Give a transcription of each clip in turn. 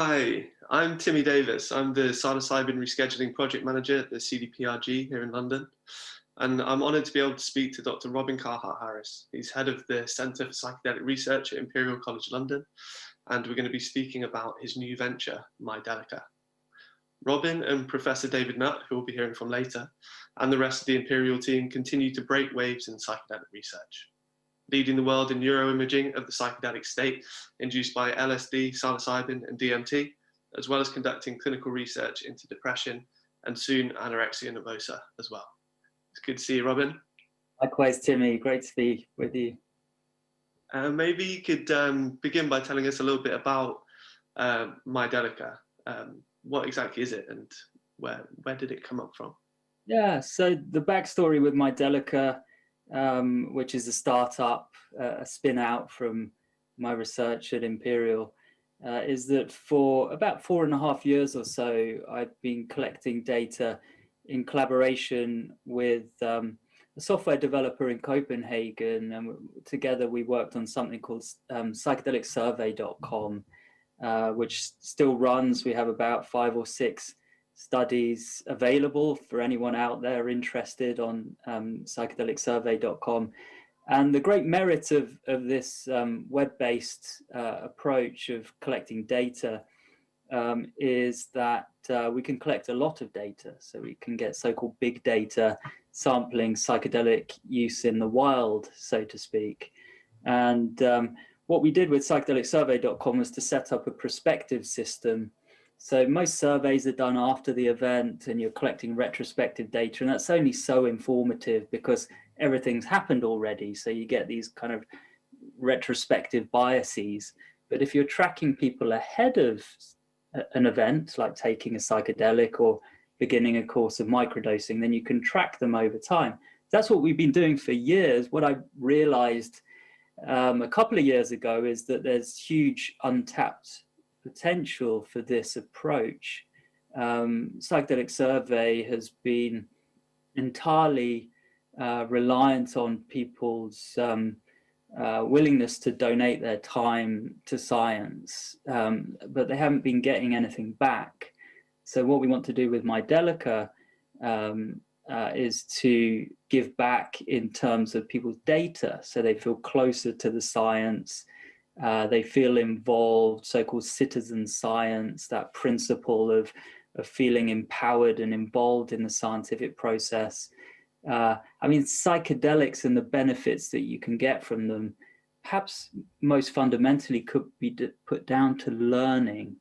Hi, I'm Timmy Davis. I'm the psilocybin rescheduling project manager at the CDPRG here in London. And I'm honoured to be able to speak to Dr. Robin Carhart-Harris. He's head of the Centre for Psychedelic Research at Imperial College London. And we're going to be speaking about his new venture, Psychedelics. Robin and Professor David Nutt, who we'll be hearing from later, and the rest of the Imperial team continue to break waves in psychedelic research, leading the world in neuroimaging of the psychedelic state induced by LSD, psilocybin, and DMT, as well as conducting clinical research into depression and soon anorexia nervosa as well. It's good to see you, Robin. Likewise, Timmy. Great to be with you. Maybe you could begin by telling us a little bit about Psychedelics. What exactly is it, and where did it come up from? Yeah, so the backstory with Psychedelics, which is a startup, a spin out from my research at Imperial, is that for about 4.5 years or so, I've been collecting data in collaboration with a software developer in Copenhagen, and together we worked on something called psychedelicsurvey.com, which still runs. We have about 5 or 6 studies available for anyone out there interested on psychedelicsurvey.com. And the great merit of this web-based approach of collecting data is that we can collect a lot of data. So we can get so-called big data sampling psychedelic use in the wild, so to speak. And what we did with psychedelicsurvey.com was to set up a prospective system. So most surveys are done after the event and you're collecting retrospective data, and that's only so informative because everything's happened already. So you get these kind of retrospective biases. But if you're tracking people ahead of an event, like taking a psychedelic or beginning a course of microdosing, then you can track them over time. That's what we've been doing for years. What I realized a couple of years ago is that there's huge untapped potential for this approach. Psychedelic survey has been entirely reliant on people's willingness to donate their time to science, but they haven't been getting anything back. So what we want to do with Psychedelics is to give back in terms of people's data, so they feel closer to the science, they feel involved, so-called citizen science, that principle of feeling empowered and involved in the scientific process. I mean, psychedelics and the benefits that you can get from them, perhaps most fundamentally could be put down to learning.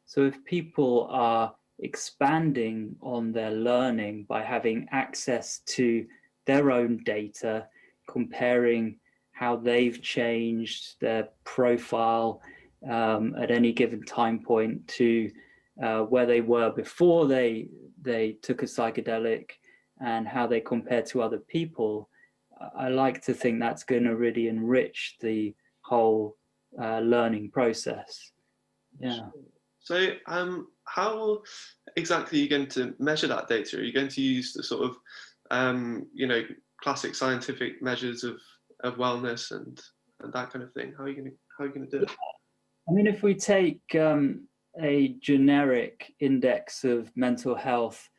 So if people are expanding on their learning by having access to their own data, comparing how they've changed their profile at any given time point to where they were before they took a psychedelic and how they compare to other people, I like to think that's going to really enrich the whole learning process. Yeah. So how exactly are you going to measure that data? Are you going to use the sort of, classic scientific measures of wellness and that kind of thing? How are you going to do it? I mean, if we take a generic index of mental health,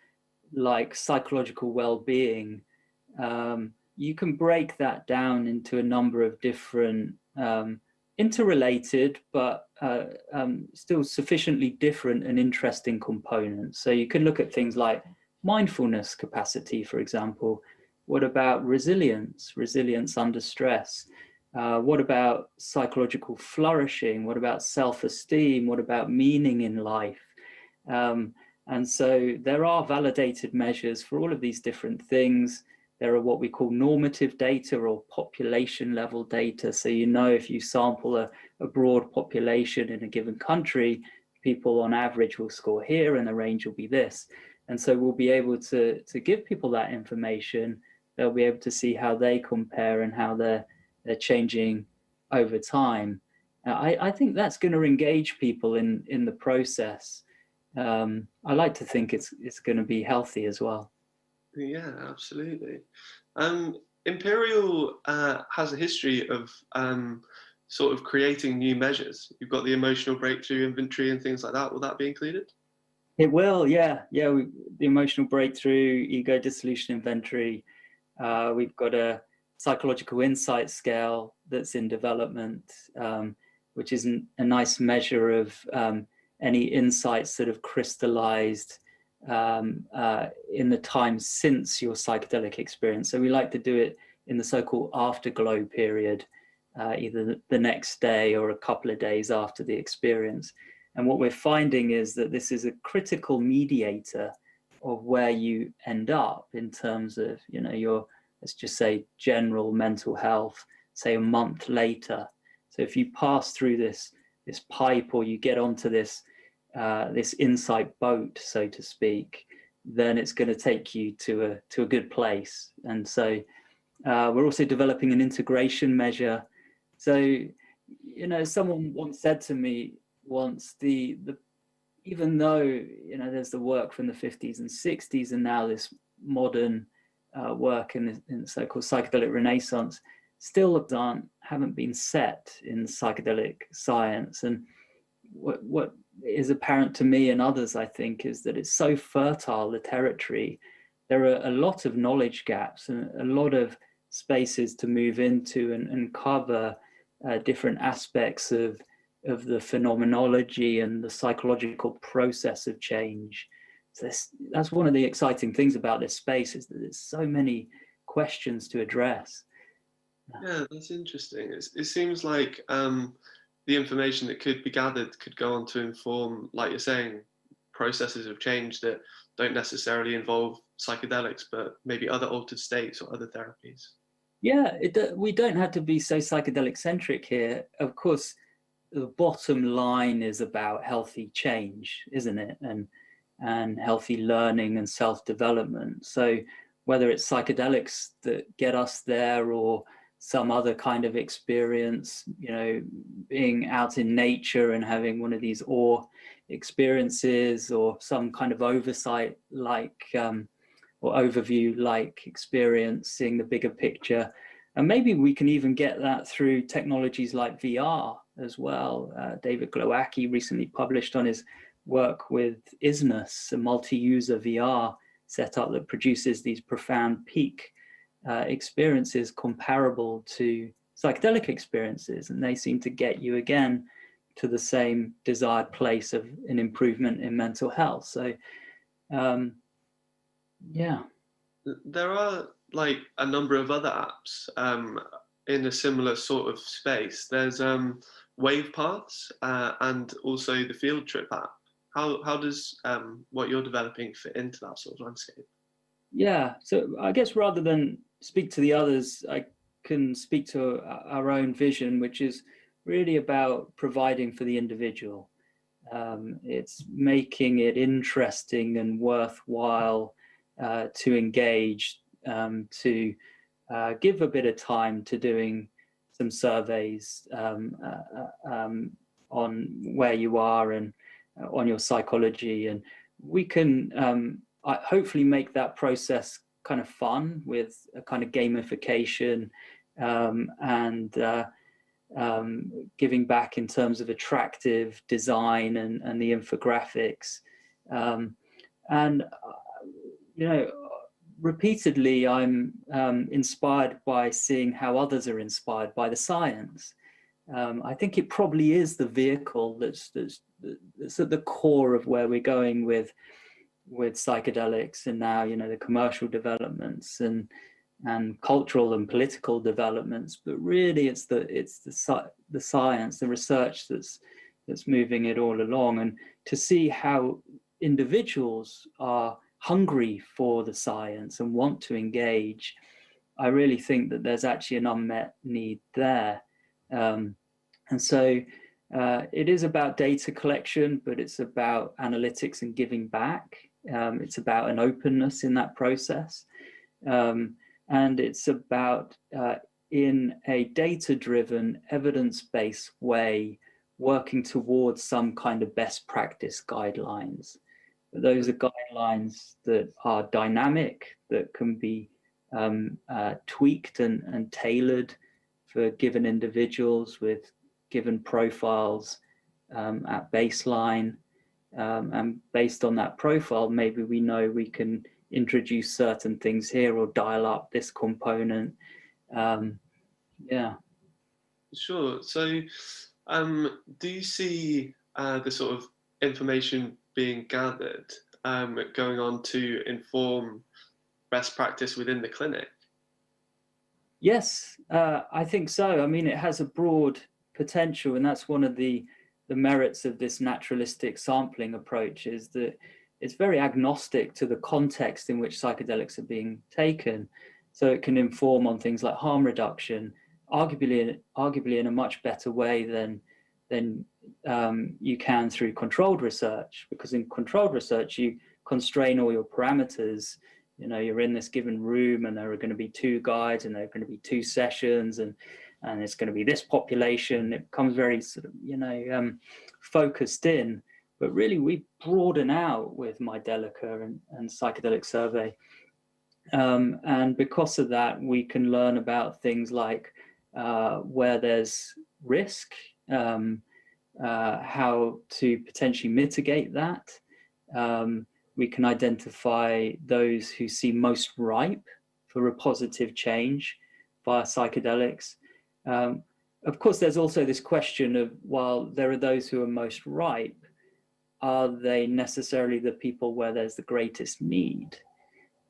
like psychological well-being, you can break that down into a number of different interrelated, but still sufficiently different and interesting components. So you can look at things like mindfulness capacity, for example. What about resilience under stress? What about psychological flourishing? What about self-esteem? What about meaning in life? And so there are validated measures for all of these different things. There are what we call normative data or population level data. So you know, if you sample a broad population in a given country, people on average will score here and the range will be this. And so we'll be able to give people that information. They'll be able to see how they compare and how they're changing over time. I think that's going to engage people in the process. I like to think it's going to be healthy as well. Yeah, absolutely. Imperial has a history of sort of creating new measures? You've got the emotional breakthrough inventory and things like that. Will that be included? It will, yeah. The emotional breakthrough, ego dissolution inventory. We've got a psychological insight scale that's in development, which is a nice measure of any insights that have crystallized in the time since your psychedelic experience. So we like to do it in the so-called afterglow period, either the next day or a couple of days after the experience. And what we're finding is that this is a critical mediator of where you end up in terms of, your, let's just say, general mental health, say a month later. So if you pass through this pipe, or you get onto this insight boat, so to speak, then it's going to take you to a good place. And so we're also developing an integration measure. So, someone once said to me once, even though, there's the work from the 50s and 60s, and now this modern work in the so-called psychedelic renaissance, still haven't been set in psychedelic science. And what is apparent to me and others, I think, is that it's so fertile, the territory. There are a lot of knowledge gaps and a lot of spaces to move into and cover different aspects of the phenomenology and the psychological process of change. So that's one of the exciting things about this space, is that there's so many questions to address. Yeah, that's interesting. It seems like the information that could be gathered could go on to inform, like you're saying, processes of change that don't necessarily involve psychedelics, but maybe other altered states or other therapies. Yeah, we don't have to be so psychedelic centric here. Of course, the bottom line is about healthy change, isn't it? And healthy learning and self-development. So whether it's psychedelics that get us there, or some other kind of experience, being out in nature and having one of these awe experiences, or some kind of oversight like or overview like experience, seeing the bigger picture. And maybe we can even get that through technologies like VR as well. David Glowacki recently published on his work with Isness, a multi-user VR setup that produces these profound peak experiences comparable to psychedelic experiences. And they seem to get you again to the same desired place of an improvement in mental health. So, yeah. There are like a number of other apps in a similar sort of space. There's Wave Paths and also the Field Trip app. How does what you're developing fit into that sort of landscape? Yeah, so I guess rather than speak to the others, I can speak to our own vision, which is really about providing for the individual. It's making it interesting and worthwhile to engage, to give a bit of time to doing some surveys on where you are and on your psychology. And we can hopefully make that process kind of fun, with a kind of gamification and giving back in terms of attractive design and the infographics. Repeatedly I'm inspired by seeing how others are inspired by the science. I think it probably is the vehicle that's at the core of where we're going with psychedelics, and now the commercial developments and cultural and political developments. But really, it's the science, the research that's moving it all along, and to see how individuals are hungry for the science and want to engage. I really think that there's actually an unmet need there. And so it is about data collection, but it's about analytics and giving back. It's about an openness in that process. And it's about, in a data-driven, evidence-based way, working towards some kind of best practice guidelines. Those are guidelines that are dynamic, that can be tweaked and tailored for given individuals with given profiles at baseline. And based on that profile, maybe we know we can introduce certain things here or dial up this component. Yeah. Sure. So, do you see the sort of information being gathered going on to inform best practice within the clinic? Yes, I think so. I mean, it has a broad potential, and that's one of the merits of this naturalistic sampling approach, is that it's very agnostic to the context in which psychedelics are being taken. So it can inform on things like harm reduction, arguably in a much better way than you can through controlled research, because in controlled research you constrain all your parameters. You know, you're in this given room and there are going to be 2 guides and there are going to be 2 sessions and it's going to be this population. It becomes very sort of, you know, focused in. But really we broaden out with Mydelica and Psychedelic Survey. And because of that, we can learn about things like where there's risk, how to potentially mitigate that. We can identify those who seem most ripe for a positive change via psychedelics. Of course, there's also this question of, while there are those who are most ripe, are they necessarily the people where there's the greatest need?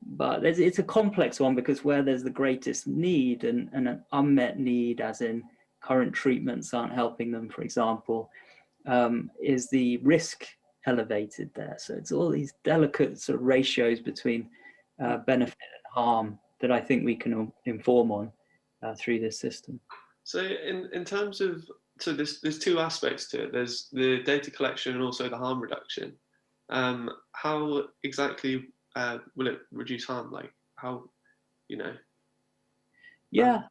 But it's a complex one, because where there's the greatest need and an unmet need, as in current treatments aren't helping them, for example, is the risk elevated there. So it's all these delicate sort of ratios between benefit and harm that I think we can inform on through this system. So in terms of, so there's 2 aspects to it. There's the data collection and also the harm reduction. How exactly will it reduce harm? Like how, you know? Yeah,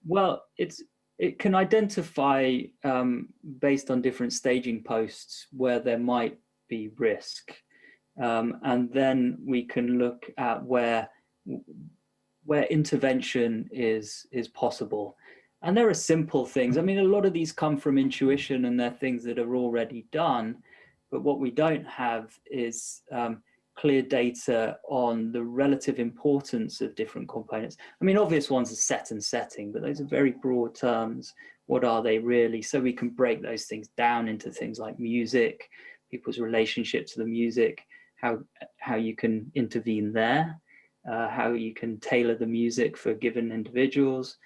well, it can identify based on different staging posts where there might be risk. And then we can look at where intervention is possible. And there are simple things. I mean, a lot of these come from intuition and they're things that are already done. But what we don't have is clear data on the relative importance of different components. I mean, obvious ones are set and setting, but those are very broad terms. What are they really? So we can break those things down into things like music, people's relationship to the music, how you can intervene there, how you can tailor the music for given individuals,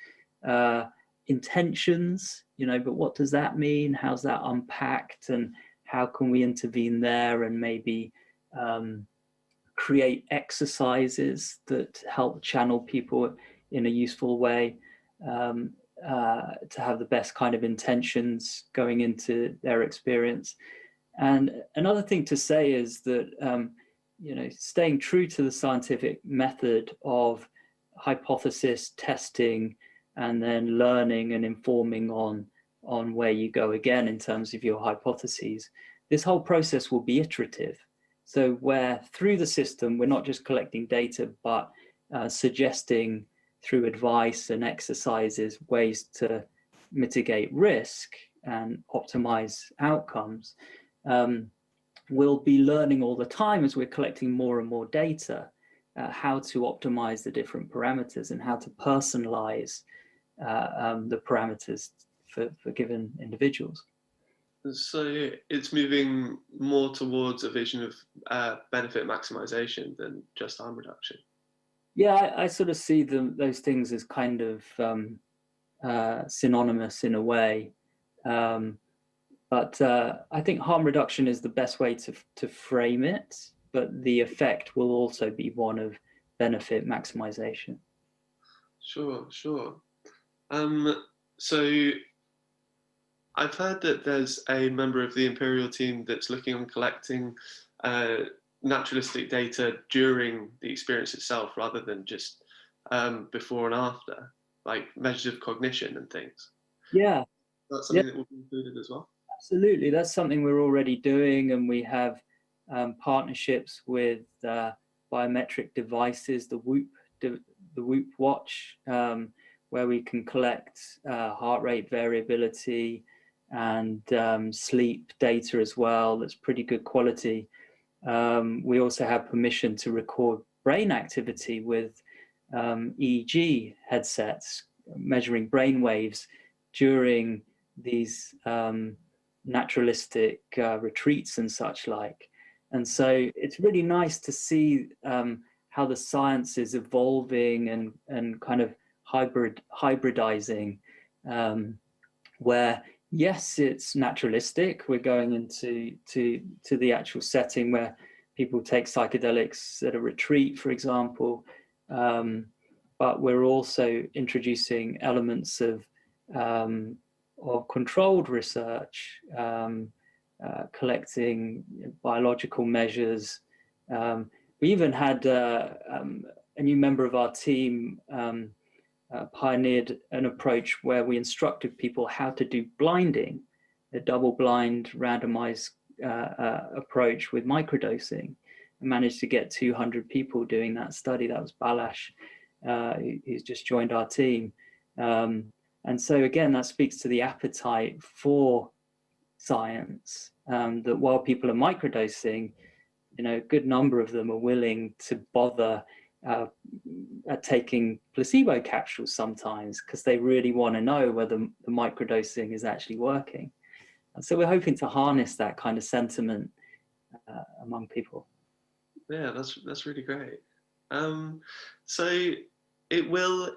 intentions, you know, but what does that mean? How's that unpacked, and how can we intervene there and maybe create exercises that help channel people in a useful way to have the best kind of intentions going into their experience. And another thing to say is that, you know, staying true to the scientific method of hypothesis testing and then learning and informing on where you go again in terms of your hypotheses, this whole process will be iterative. So where through the system, we're not just collecting data, but suggesting through advice and exercises ways to mitigate risk and optimize outcomes. We'll be learning all the time as we're collecting more and more data, how to optimize the different parameters and how to personalize the parameters for given individuals. So it's moving more towards a vision of benefit maximization than just harm reduction. Yeah, I sort of see those things as kind of synonymous in a way. But I think harm reduction is the best way to frame it, but the effect will also be one of benefit maximization. Sure. So I've heard that there's a member of the Imperial team that's looking on collecting naturalistic data during the experience itself, rather than just before and after, like measures of cognition and things. Yeah. That's something that will be included as well. Absolutely, that's something we're already doing, and we have partnerships with biometric devices, the Whoop watch, where we can collect heart rate variability and sleep data as well. That's pretty good quality. We also have permission to record brain activity with EEG headsets, measuring brain waves during these naturalistic retreats and such like. And so it's really nice to see how the science is evolving and kind of hybridizing, where yes, it's naturalistic. We're going into the actual setting where people take psychedelics at a retreat, for example, but we're also introducing elements of controlled research, collecting biological measures. We even had a new member of our team pioneered an approach where we instructed people how to do blinding, a double-blind randomized approach with microdosing, and managed to get 200 people doing that study. That was Balash, who's just joined our team. And so again, that speaks to the appetite for science, that while people are microdosing, a good number of them are willing to bother at taking placebo capsules sometimes because they really want to know whether the microdosing is actually working. And so we're hoping to harness that kind of sentiment among people. Yeah, that's really great. So it will,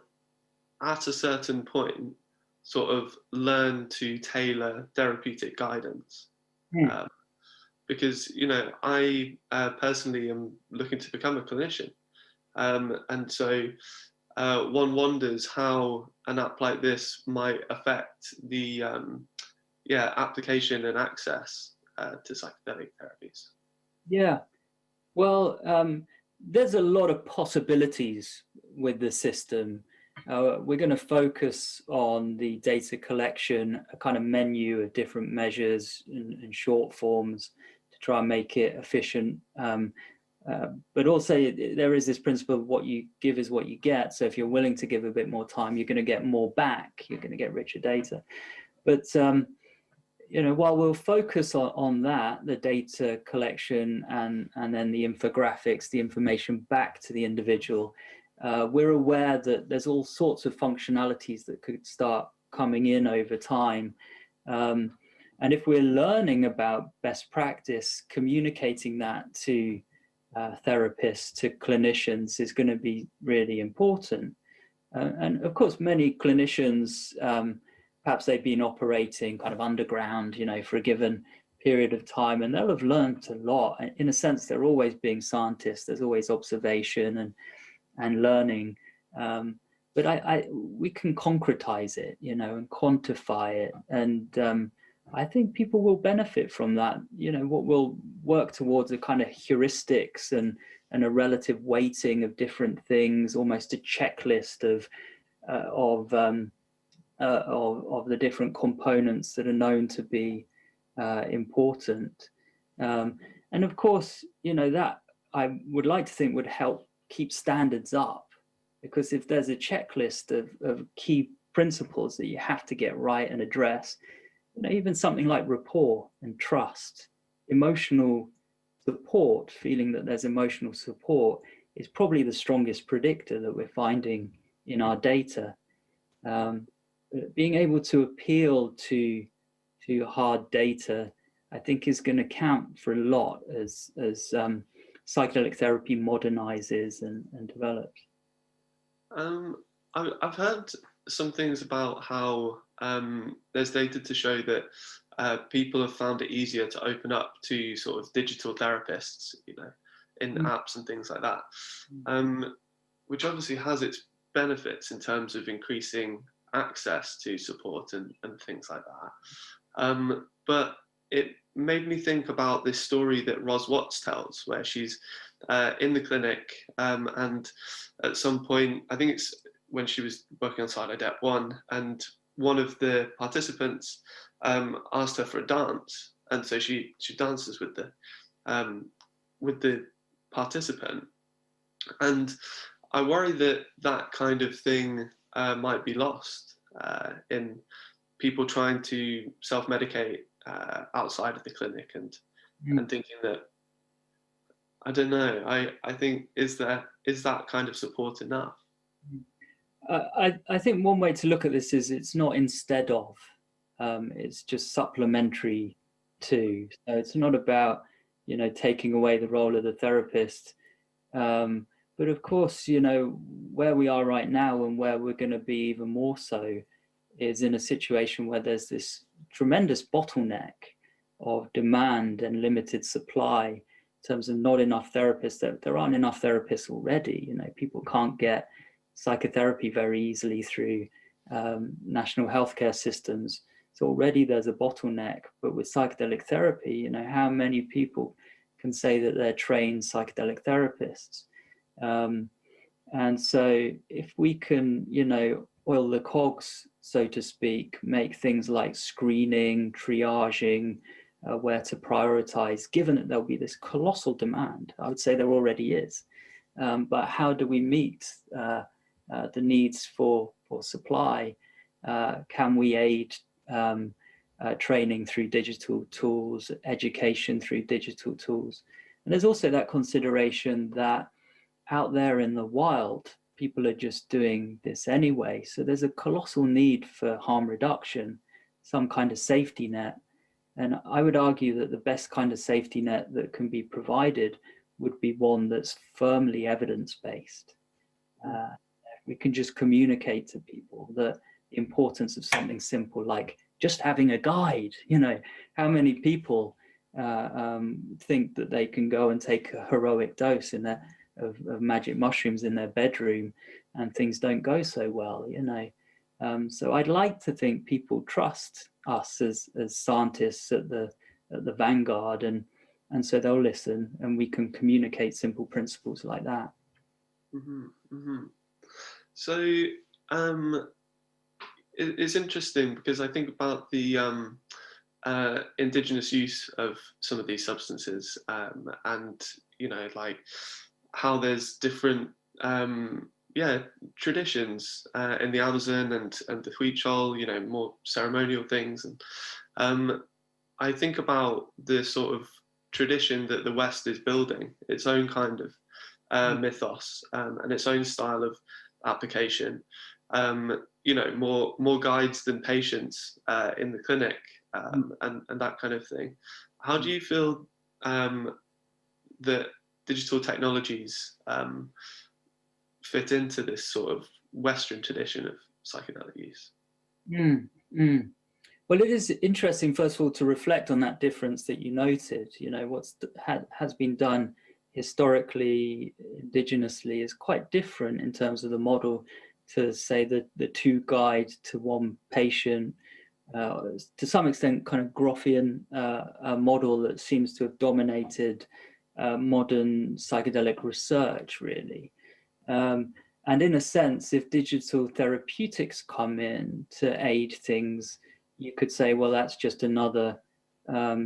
at a certain point, sort of learn to tailor therapeutic guidance. Because, I personally am looking to become a clinician. And so one wonders how an app like this might affect the application and access to psychedelic therapies. Yeah, well, there's a lot of possibilities with the system. We're going to focus on the data collection, a kind of menu of different measures and short forms to try and make it efficient. But also there is this principle of what you give is what you get. So if you're willing to give a bit more time, you're going to get more back. You're going to get richer data. But while we'll focus on that, the data collection and then the infographics, the information back to the individual, we're aware that there's all sorts of functionalities that could start coming in over time. And if we're learning about best practice, communicating that to therapists, to clinicians is going to be really important. And of course, many clinicians, perhaps they've been operating kind of underground, for a given period of time, and they'll have learned a lot. In a sense, they're always being scientists. There's always observation and learning. But we can concretize it, and quantify it. And I think people will benefit from that. What we'll work towards a kind of heuristics and a relative weighting of different things, almost a checklist of the different components that are known to be important. And of course, that I would like to think would help keep standards up, because if there's a checklist of key principles that you have to get right and address, even something like rapport and trust, emotional support, feeling that there's emotional support is probably the strongest predictor that we're finding in our data. Being able to appeal to hard data, I think, is going to count for a lot as psychedelic therapy modernizes and develops. I've heard some things about how there's data to show that people have found it easier to open up to sort of digital therapists, in apps and things like that, which obviously has its benefits in terms of increasing access to support and things like that. But it made me think about this story that Ros Watts tells, where she's in the clinic, and at some point, I think it's when she was working on Psychedelic 1, and one of the participants asked her for a dance, and so she dances with the participant. And I worry that kind of thing might be lost in people trying to self-medicate outside of the clinic, and thinking that, I don't know, I think, is that kind of support enough? I think one way to look at this is it's not instead of, it's just supplementary to. So it's not about, taking away the role of the therapist. But of course, where we are right now and where we're going to be even more so is in a situation where there's this tremendous bottleneck of demand and limited supply in terms of not enough therapists. There aren't enough therapists already. People can't get psychotherapy very easily through national healthcare systems. So already there's a bottleneck. But with psychedelic therapy, how many people can say that they're trained psychedelic therapists? And so if we can, oil the cogs, so to speak, make things like screening, triaging, where to prioritize, given that there'll be this colossal demand. I would say there already is. But how do we meet the needs for supply? Can we aid training through digital tools, education through digital tools? And there's also that consideration that out there in the wild, people are just doing this anyway. So there's a colossal need for harm reduction, some kind of safety net. And I would argue that the best kind of safety net that can be provided would be one that's firmly evidence-based. We can just communicate to people the importance of something simple like just having a guide. How many people think that they can go and take a heroic dose of magic mushrooms in their bedroom and things don't go so well, So I'd like to think people trust us as scientists at the vanguard, and so they'll listen and we can communicate simple principles like that. So it's interesting because I think about the indigenous use of some of these substances, and like how there's different traditions in the Amazon and the Huichol, more ceremonial things, and I think about the sort of tradition that the West is building, its own kind of mythos, and its own style of application. More guides than patients in the clinic, and that kind of thing. How do you feel that digital technologies fit into this sort of Western tradition of psychedelic use? Well, it is interesting, first of all, to reflect on that difference that you noted. What's has been done historically, indigenously, is quite different in terms of the model to, say, the two guide to one patient, to some extent kind of Groffian model that seems to have dominated modern psychedelic research, really. And in a sense, if digital therapeutics come in to aid things, you could say, well, that's just another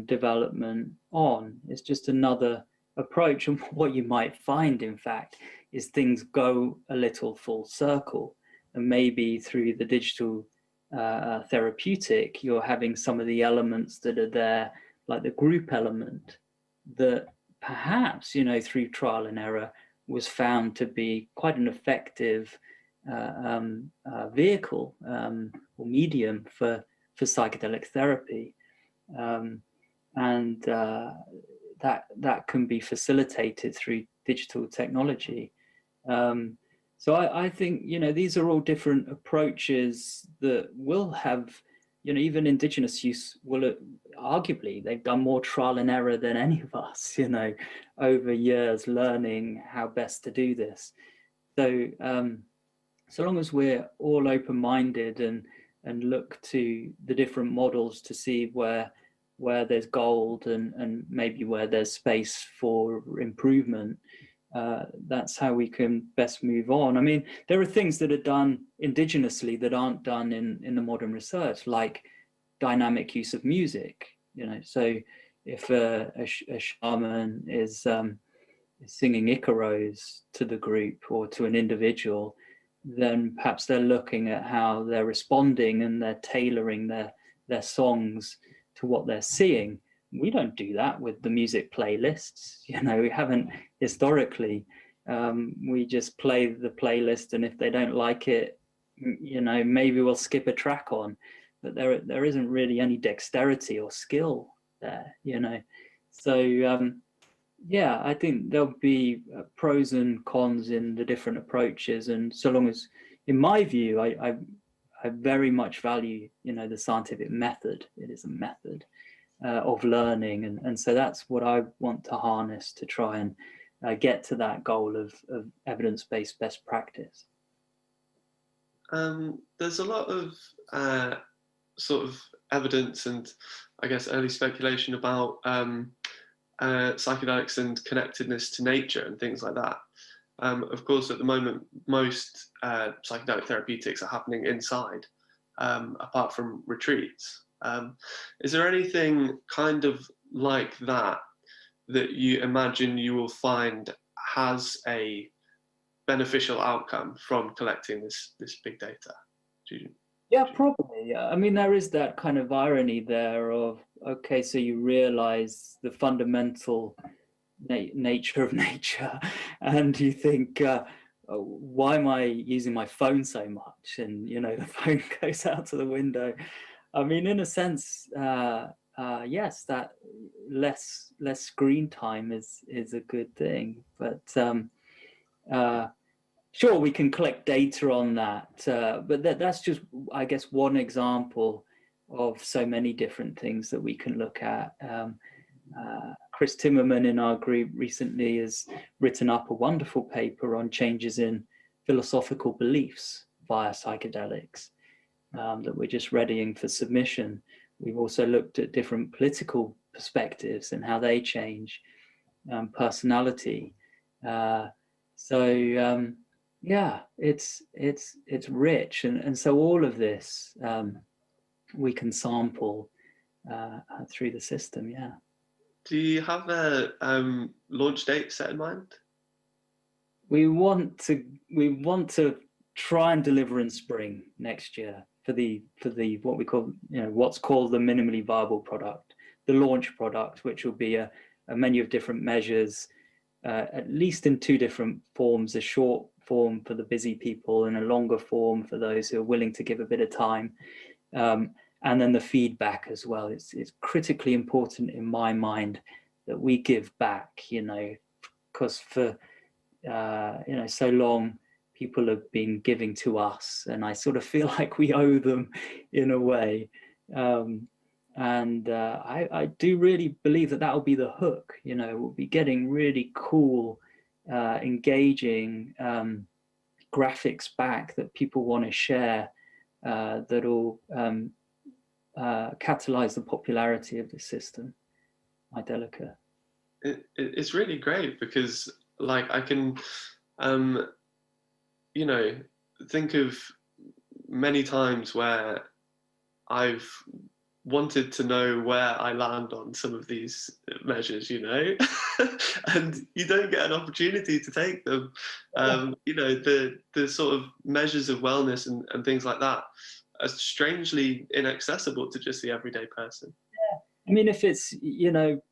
development on. It's just another approach. And what you might find, in fact, is things go a little full circle. And maybe through the digital therapeutic, you're having some of the elements that are there, like the group element, that perhaps, through trial and error, was found to be quite an effective vehicle or medium for psychedelic therapy, and that can be facilitated through digital technology. So I think these are all different approaches that will have, even indigenous use will arguably, they've done more trial and error than any of us, over years learning how best to do this. So so long as we're all open-minded and look to the different models to see where there's gold and maybe where there's space for improvement, that's how we can best move on. I mean, there are things that are done indigenously that aren't done in the modern research, like dynamic use of music. So if a shaman is singing Icaros to the group or to an individual, then perhaps they're looking at how they're responding and they're tailoring their songs to what they're seeing. We don't do that with the music playlists. We haven't historically. We just play the playlist, and if they don't like it, maybe we'll skip a track on. But there isn't really any dexterity or skill there. So yeah, I think there'll be pros and cons in the different approaches, and so long as, in my view, I very much value the scientific method. It is a method of learning, and so that's what I want to harness to try and get to that goal of evidence-based best practice. There's a lot of sort of evidence and I guess early speculation about psychedelics and connectedness to nature and things like that. Of course, at the moment, most psychedelic therapeutics are happening inside, apart from retreats. Is there anything kind of like that you imagine you will find has a beneficial outcome from collecting this big data? Yeah, probably. I mean, there is that kind of irony there of, okay, so you realize the fundamental nature of nature, and you think, why am I using my phone so much? And the phone goes out to the window. I mean, in a sense, yes, that less screen time is a good thing, but sure, we can collect data on that, but that's just, I guess, one example of so many different things that we can look at. Chris Timmerman in our group recently has written up a wonderful paper on changes in philosophical beliefs via psychedelics that we're just readying for submission. We've also looked at different political perspectives and how they change personality. Yeah, it's rich, and so all of this we can sample through the system. Yeah. Do you have a launch date set in mind? We want to try and deliver in spring next year for the what we call what's called the minimally viable product, the launch product, which will be a menu of different measures, at least in two different forms: a short form for the busy people and a longer form for those who are willing to give a bit of time, and then the feedback as well. It's critically important in my mind that we give back, because for so long people have been giving to us, and I sort of feel like we owe them in a way. I do really believe that will be the hook. We'll be getting really cool, engaging graphics back that people want to share, that'll catalyze the popularity of the system. Idelica. It's really great because, like, I can, think of many times where I've wanted to know where I land on some of these measures, and you don't get an opportunity to take them. The sort of measures of wellness and things like that are strangely inaccessible to just the everyday person. Yeah. I mean, if it's,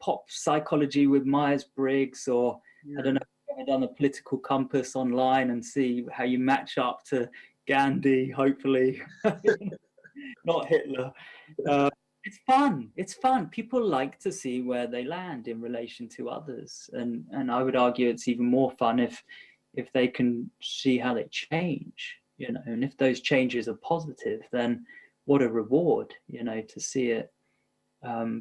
pop psychology with Myers-Briggs, or I don't know, I've done a political compass online and see how you match up to Gandhi, hopefully, not Hitler. It's fun. People like to see where they land in relation to others. And I would argue it's even more fun if they can see how they change, and if those changes are positive, then what a reward, to see it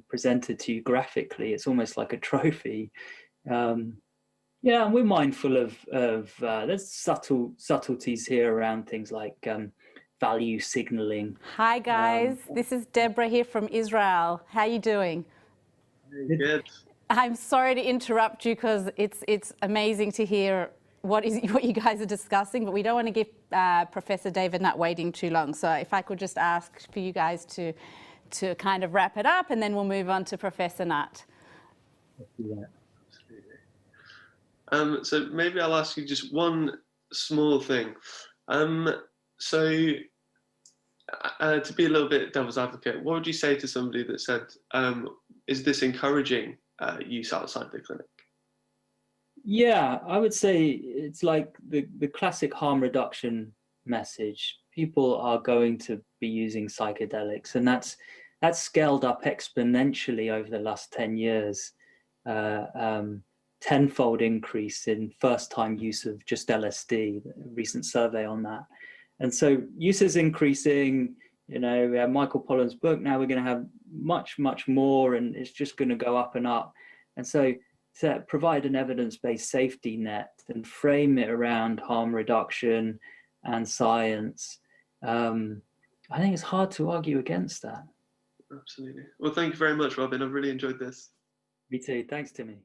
presented to you graphically. It's almost like a trophy. Yeah, and we're mindful of there's subtleties here around things like value signaling. Hi guys, this is Deborah here from Israel. How are you doing? Good. I'm sorry to interrupt you because it's amazing to hear what you guys are discussing, but we don't want to give Professor David Nutt waiting too long. So if I could just ask for you guys to kind of wrap it up, and then we'll move on to Professor Nutt. Yeah. So maybe I'll ask you just one small thing. So to be a little bit devil's advocate, what would you say to somebody that said, is this encouraging use outside the clinic? Yeah, I would say it's like the classic harm reduction message. People are going to be using psychedelics, and that's scaled up exponentially over the last 10 years. Tenfold increase in first-time use of just LSD, a recent survey on that. And so use is increasing. You know, Michael Pollan's book, now we're going to have much, much more, and it's just going to go up and up. And so to provide an evidence-based safety net and frame it around harm reduction and science, I think it's hard to argue against that. Absolutely. Well, thank you very much, Robin. I've really enjoyed this. Me too. Thanks, Timmy.